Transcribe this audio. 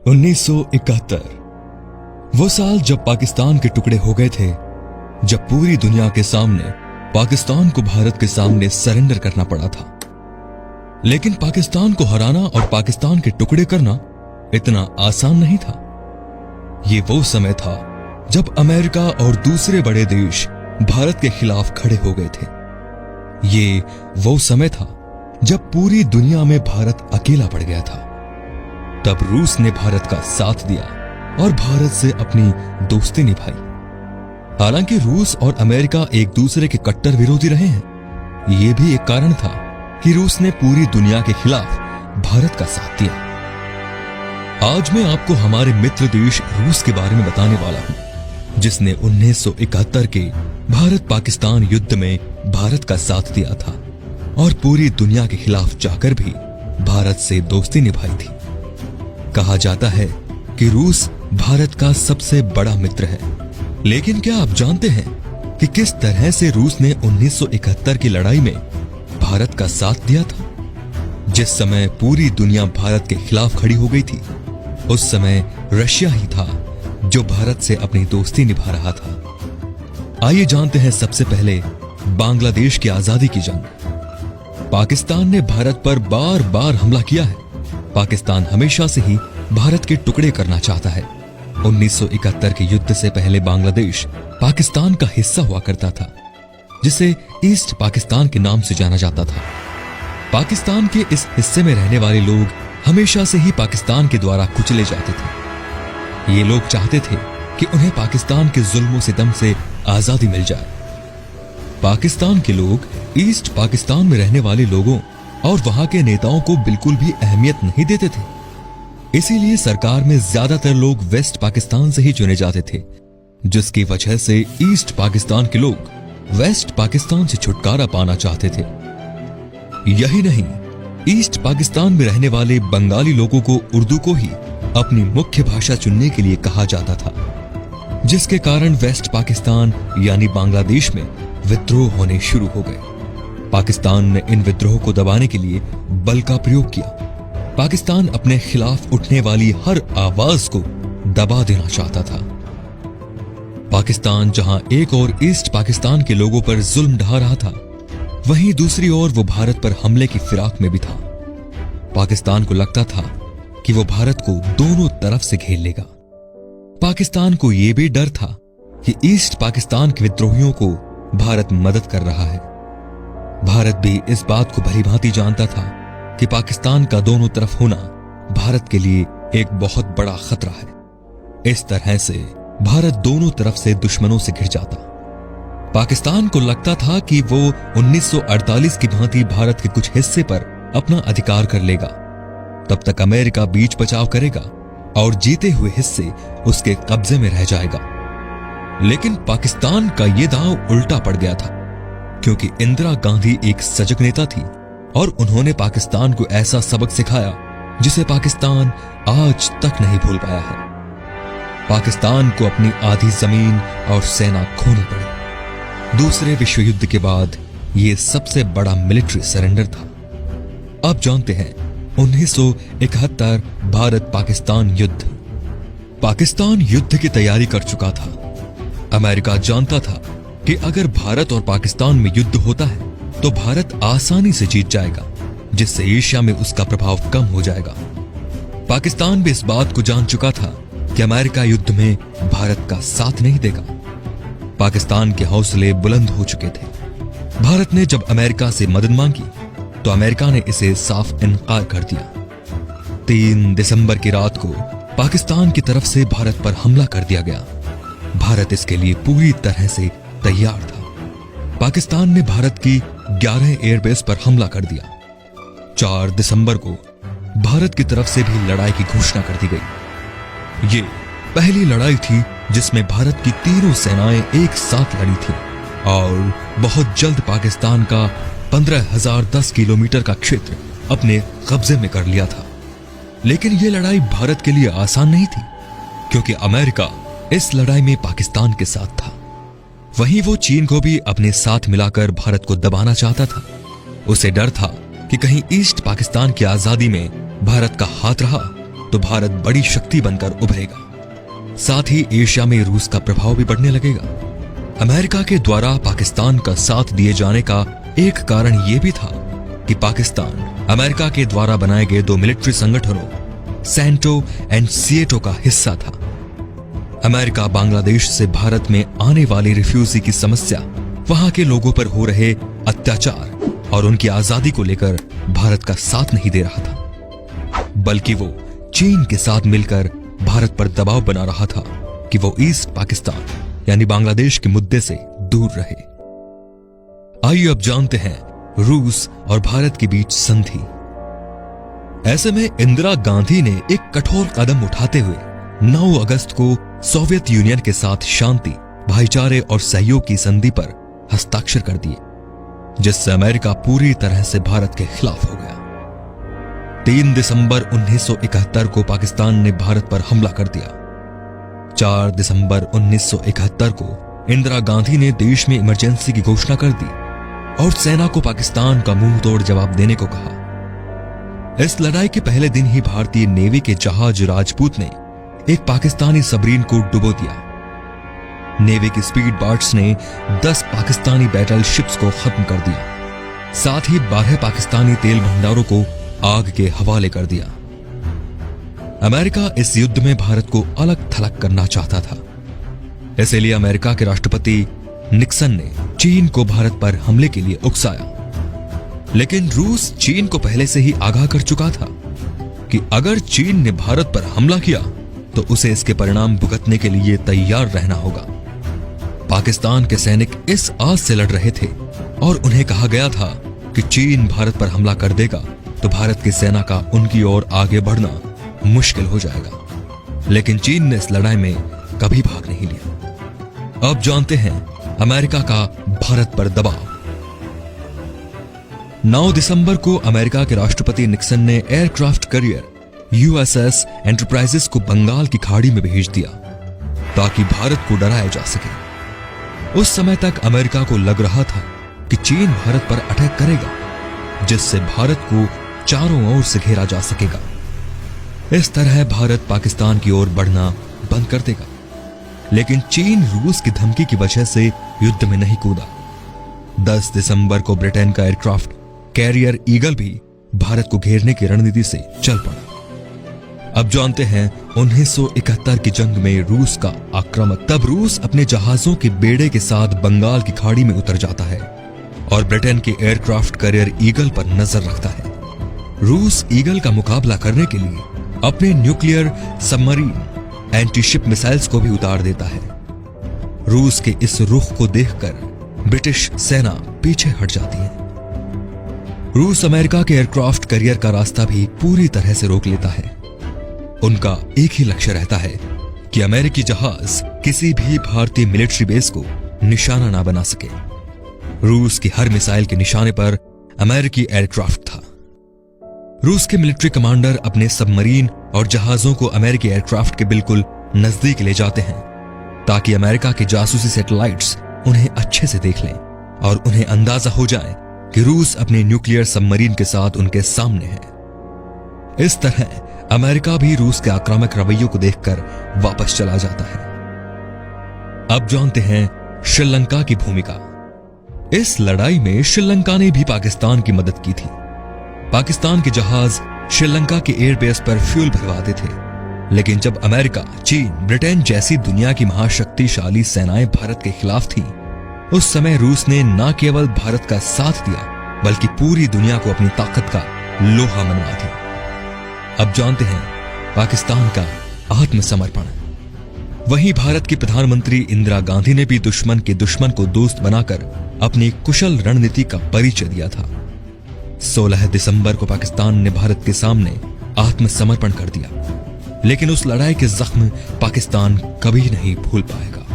1971 वो साल जब पाकिस्तान के टुकड़े हो गए थे, जब पूरी दुनिया के सामने पाकिस्तान को भारत के सामने सरेंडर करना पड़ा था। लेकिन पाकिस्तान को हराना और पाकिस्तान के टुकड़े करना इतना आसान नहीं था। ये वो समय था जब अमेरिका और दूसरे बड़े देश भारत के खिलाफ खड़े हो गए थे। ये वो समय था जब पूरी दुनिया में भारत अकेला पड़ गया था। तब रूस ने भारत का साथ दिया और भारत से अपनी दोस्ती निभाई। हालांकि रूस और अमेरिका एक दूसरे के कट्टर विरोधी रहे हैं, ये भी एक कारण था कि रूस ने पूरी दुनिया के खिलाफ भारत का साथ दिया। आज मैं आपको हमारे मित्र देश रूस के बारे में बताने वाला हूं, जिसने 1971 के भारत पाकिस्तान युद्ध में भारत का साथ दिया था और पूरी दुनिया के खिलाफ जाकर भी भारत से दोस्ती निभाई थी। कहा जाता है कि रूस भारत का सबसे बड़ा मित्र है। लेकिन क्या आप जानते हैं कि किस तरह से रूस ने 1971 की लड़ाई में भारत का साथ दिया था? जिस समय पूरी दुनिया भारत के खिलाफ खड़ी हो गई थी, उस समय रशिया ही था जो भारत से अपनी दोस्ती निभा रहा था। आइए जानते हैं सबसे पहले बांग्लादेश की आजादी की जंग। पाकिस्तान ने भारत पर बार बार हमला किया है। पाकिस्तान हमेशा से ही भारत के टुकड़े करना चाहता है। 1971 के युद्ध से पहले बांग्लादेश पाकिस्तान का हिस्सा हुआ करता था, जिसे ईस्ट पाकिस्तान के नाम से जाना जाता था। पाकिस्तान के इस हिस्से में रहने वाले लोग हमेशा से ही पाकिस्तान के द्वारा कुचले जाते थे। ये लोग चाहते थे कि उन्हें पाकिस्तान के जुल्मों सितम से आजादी मिल जाए। पाकिस्तान के लोग ईस्ट पाकिस्तान में रहने वाले लोगों और वहां के नेताओं को बिल्कुल भी अहमियत नहीं देते थे। इसीलिए सरकार में ज्यादातर लोग वेस्ट पाकिस्तान से ही चुने जाते थे, जिसकी वजह से ईस्ट पाकिस्तान के लोग वेस्ट पाकिस्तान से छुटकारा पाना चाहते थे। यही नहीं, ईस्ट पाकिस्तान में रहने वाले बंगाली लोगों को उर्दू को ही अपनी मुख्य भाषा चुनने के लिए कहा जाता था, जिसके कारण वेस्ट पाकिस्तान यानी बांग्लादेश में विद्रोह होने शुरू हो गए। पाकिस्तान ने इन विद्रोह को दबाने के लिए बल का प्रयोग किया। पाकिस्तान अपने खिलाफ उठने वाली हर आवाज को दबा देना चाहता था। पाकिस्तान जहां एक ओर ईस्ट पाकिस्तान के लोगों पर जुल्म ढा रहा था, वहीं दूसरी ओर वो भारत पर हमले की फिराक में भी था। पाकिस्तान को लगता था कि वो भारत को दोनों तरफ से घेर लेगा। पाकिस्तान को यह भी डर था कि ईस्ट पाकिस्तान के विद्रोहियों को भारत मदद कर रहा है। भारत भी इस बात को भलीभांति जानता था कि पाकिस्तान का दोनों तरफ होना भारत के लिए एक बहुत बड़ा खतरा है। इस तरह से भारत दोनों तरफ से दुश्मनों से घिर जाता। पाकिस्तान को लगता था कि वो 1948 की भांति भारत के कुछ हिस्से पर अपना अधिकार कर लेगा। तब तक अमेरिका बीच बचाव करेगा और जीते हुए हिस्से उसके कब्जे में रह जाएगा। लेकिन पाकिस्तान का यह दांव उल्टा पड़ गया था, क्योंकि इंदिरा गांधी एक सजग नेता थी और उन्होंने पाकिस्तान को ऐसा सबक सिखाया जिसे पाकिस्तान आज तक नहीं भूल पाया है। पाकिस्तान को अपनी आधी जमीन और सेना खोनी पड़ी। दूसरे विश्व युद्ध के बाद यह सबसे बड़ा मिलिट्री सरेंडर था। अब जानते हैं 1971 भारत पाकिस्तान युद्ध। पाकिस्तान युद्ध की तैयारी कर चुका था। अमेरिका जानता था कि अगर भारत और पाकिस्तान में युद्ध होता है तो भारत आसानी से जीत जाएगा, जिससे एशिया में उसका प्रभाव कम हो जाएगा। पाकिस्तान भी इस बात को जान चुका था कि अमेरिका युद्ध में भारत का साथ नहीं देगा। पाकिस्तान के हौसले बुलंद हो चुके थे। भारत ने जब अमेरिका से मदद मांगी तो अमेरिका ने इसे साफ इनकार कर दिया। 3 दिसंबर की रात को पाकिस्तान की तरफ से भारत पर हमला कर दिया गया। भारत इसके लिए पूरी तरह से तैयार था। पाकिस्तान ने भारत की 11 एयरबेस पर हमला कर दिया। 4 दिसंबर को भारत की तरफ से भी लड़ाई की घोषणा कर दी गई। ये पहली लड़ाई थी जिसमें भारत की तीनों सेनाएं एक साथ लड़ी थी और बहुत जल्द पाकिस्तान का 15,010 किलोमीटर का क्षेत्र अपने कब्जे में कर लिया था। लेकिन यह लड़ाई भारत के लिए आसान नहीं थी, क्योंकि अमेरिका इस लड़ाई में पाकिस्तान के साथ था। वहीं वो चीन को भी अपने साथ मिलाकर भारत को दबाना चाहता था। उसे डर था कि कहीं ईस्ट पाकिस्तान की आजादी में भारत का हाथ रहा तो भारत बड़ी शक्ति बनकर उभरेगा। साथ ही एशिया में रूस का प्रभाव भी बढ़ने लगेगा। अमेरिका के द्वारा पाकिस्तान का साथ दिए जाने का एक कारण यह भी था कि पाकिस्तान अमेरिका के द्वारा बनाए गए 2 मिलिट्री संगठनों सैंटो एंड सिएटो का हिस्सा था। अमेरिका बांग्लादेश से भारत में आने वाली रिफ्यूजी की समस्या, वहां के लोगों पर हो रहे अत्याचार और उनकी आजादी को लेकर भारत का साथ नहीं दे रहा था, बल्कि वो चीन के साथ मिलकर भारत पर दबाव बना रहा था कि वो ईस्ट पाकिस्तान यानी बांग्लादेश के मुद्दे से दूर रहे। आइए अब जानते हैं रूस और भारत के बीच संधि। ऐसे में इंदिरा गांधी ने एक कठोर कदम उठाते हुए 9 अगस्त को सोवियत यूनियन के साथ शांति, भाईचारे और सहयोग की संधि पर हस्ताक्षर कर दिए, जिससे अमेरिका पूरी तरह से भारत के खिलाफ हो गया। 3 दिसंबर 1971 को पाकिस्तान ने भारत पर हमला कर दिया। 4 दिसंबर 1971 को इंदिरा गांधी ने देश में इमरजेंसी की घोषणा कर दी और सेना को पाकिस्तान का मुंह तोड़ जवाब देने को कहा। इस लड़ाई के पहले दिन ही भारतीय नेवी के जहाज राजपूत ने एक पाकिस्तानी सबमरीन को डुबो दिया। नेवी की स्पीड बोट्स ने 10 पाकिस्तानी बैटल शिप्स को खत्म कर दिया। साथ ही 12 पाकिस्तानी तेल भंडारों को आग के हवाले कर दिया। अमेरिका इस युद्ध में भारत को अलग थलग करना चाहता था। इसलिए अमेरिका के राष्ट्रपति निक्सन ने चीन को भारत पर हमले के लिए उकसाया। लेकिन रूस चीन को पहले से ही आगाह कर चुका था कि अगर चीन ने भारत पर हमला किया तो उसे इसके परिणाम भुगतने के लिए तैयार रहना होगा। पाकिस्तान के सैनिक इस आस से लड़ रहे थे और उन्हें कहा गया था कि चीन भारत पर हमला कर देगा तो भारत की सेना का उनकी ओर आगे बढ़ना मुश्किल हो जाएगा। लेकिन चीन ने इस लड़ाई में कभी भाग नहीं लिया। अब जानते हैं अमेरिका का भारत पर दबाव। 9 दिसंबर को अमेरिका के राष्ट्रपति निक्सन ने एयरक्राफ्ट कैरियर यूएसएस एंटरप्राइजेस को बंगाल की खाड़ी में भेज दिया ताकि भारत को डराया जा सके। उस समय तक अमेरिका को लग रहा था कि चीन भारत पर अटैक करेगा, जिससे भारत को चारों ओर से घेरा जा सकेगा। इस तरह भारत पाकिस्तान की ओर बढ़ना बंद कर देगा। लेकिन चीन रूस की धमकी की वजह से युद्ध में नहीं कूदा। 10 दिसंबर को ब्रिटेन का एयरक्राफ्ट कैरियर ईगल भी भारत को घेरने की रणनीति से चल पड़ा। अब जानते हैं 1971 की जंग में रूस का आक्रमण। तब रूस अपने जहाजों के बेड़े के साथ बंगाल की खाड़ी में उतर जाता है और ब्रिटेन के एयरक्राफ्ट कैरियर ईगल पर नजर रखता है। रूस ईगल का मुकाबला करने के लिए अपने न्यूक्लियर सबमरीन एंटीशिप मिसाइल्स को भी उतार देता है। रूस के इस रुख को देखकर ब्रिटिश सेना पीछे हट जाती है। रूस अमेरिका के एयरक्राफ्ट कैरियर का रास्ता भी पूरी तरह से रोक लेता है। उनका एक ही लक्ष्य रहता है कि अमेरिकी जहाज किसी भी भारतीय मिलिट्री बेस को निशाना ना बना सके। रूस की हर मिसाइल के निशाने पर अमेरिकी एयरक्राफ्ट था। रूस के मिलिट्री कमांडर अपने सबमरीन और जहाजों को अमेरिकी एयरक्राफ्ट के बिल्कुल नजदीक ले जाते हैं ताकि अमेरिका के जासूसी सैटेलाइट्स उन्हें अच्छे से देख लें और उन्हें अंदाजा हो जाए कि रूस अपने न्यूक्लियर सबमरीन के साथ उनके सामने है। इस तरह अमेरिका भी रूस के आक्रामक रवैयों को देखकर वापस चला जाता है। अब जानते हैं श्रीलंका की भूमिका। इस लड़ाई में श्रीलंका ने भी पाकिस्तान की मदद की थी। पाकिस्तान के जहाज श्रीलंका के एयरबेस पर फ्यूल भरवाते थे। लेकिन जब अमेरिका, चीन, ब्रिटेन जैसी दुनिया की महाशक्तिशाली सेनाएं भारत के खिलाफ थीं, उस समय रूस ने न केवल भारत का साथ दिया बल्कि पूरी दुनिया को अपनी ताकत का लोहा मनवा दिया। अब जानते हैं पाकिस्तान का आत्मसमर्पण। वहीं भारत की प्रधानमंत्री इंदिरा गांधी ने भी दुश्मन के दुश्मन को दोस्त बनाकर अपनी कुशल रणनीति का परिचय दिया था। 16 दिसंबर को पाकिस्तान ने भारत के सामने आत्मसमर्पण कर दिया। लेकिन उस लड़ाई के जख्म पाकिस्तान कभी नहीं भूल पाएगा।